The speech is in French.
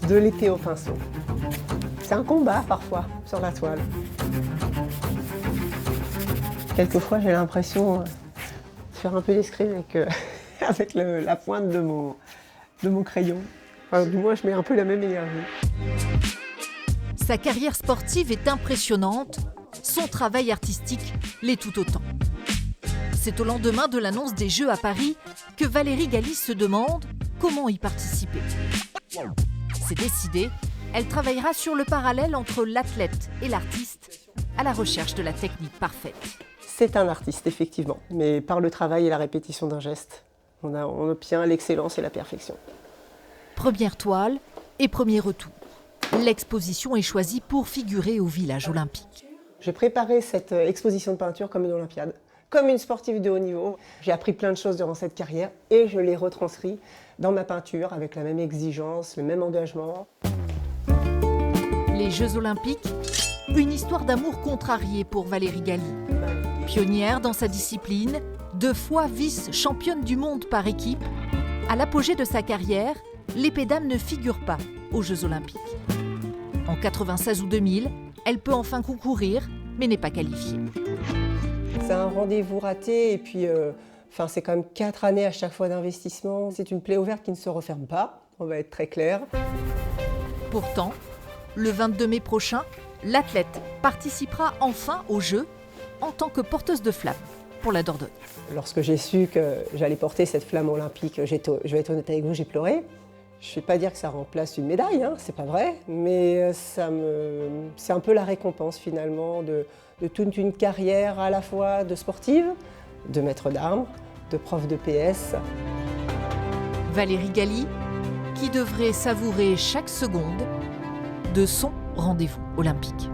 de l'épée au pinceau. C'est un combat parfois sur la toile. Quelquefois j'ai l'impression de faire un peu l'escrime avec la pointe de mon crayon. Enfin, du moins je mets un peu la même énergie. Sa carrière sportive est impressionnante, son travail artistique l'est tout autant. C'est au lendemain de l'annonce des Jeux à Paris que Valérie Galli se demande comment y participer. C'est décidé, elle travaillera sur le parallèle entre l'athlète et l'artiste, à la recherche de la technique parfaite. C'est un artiste, effectivement, mais par le travail et la répétition d'un geste, on obtient l'excellence et la perfection. Première toile et premier retour. L'exposition est choisie pour figurer au village olympique. J'ai préparé cette exposition de peinture comme une olympiade, comme une sportive de haut niveau. J'ai appris plein de choses durant cette carrière et je les retranscris dans ma peinture avec la même exigence, le même engagement. Les Jeux olympiques, une histoire d'amour contrariée pour Valérie Galli. Pionnière dans sa discipline, 2 fois vice-championne du monde par équipe, à l'apogée de sa carrière, l'épée d'âme ne figure pas aux Jeux olympiques. En 96 ou 2000, elle peut enfin concourir, mais n'est pas qualifiée. C'est un rendez-vous raté et puis c'est quand même 4 années à chaque fois d'investissement. C'est une plaie ouverte qui ne se referme pas, on va être très clair. Pourtant, le 22 mai prochain, l'athlète participera enfin aux Jeux en tant que porteuse de flamme pour la Dordogne. Lorsque j'ai su que j'allais porter cette flamme olympique, je vais être honnête avec vous, j'ai pleuré. Je ne vais pas dire que ça remplace une médaille, c'est pas vrai, mais c'est un peu la récompense finalement de toute une carrière à la fois de sportive, de maître d'armes, de prof de PS. Valérie Galli, qui devrait savourer chaque seconde de son rendez-vous olympique.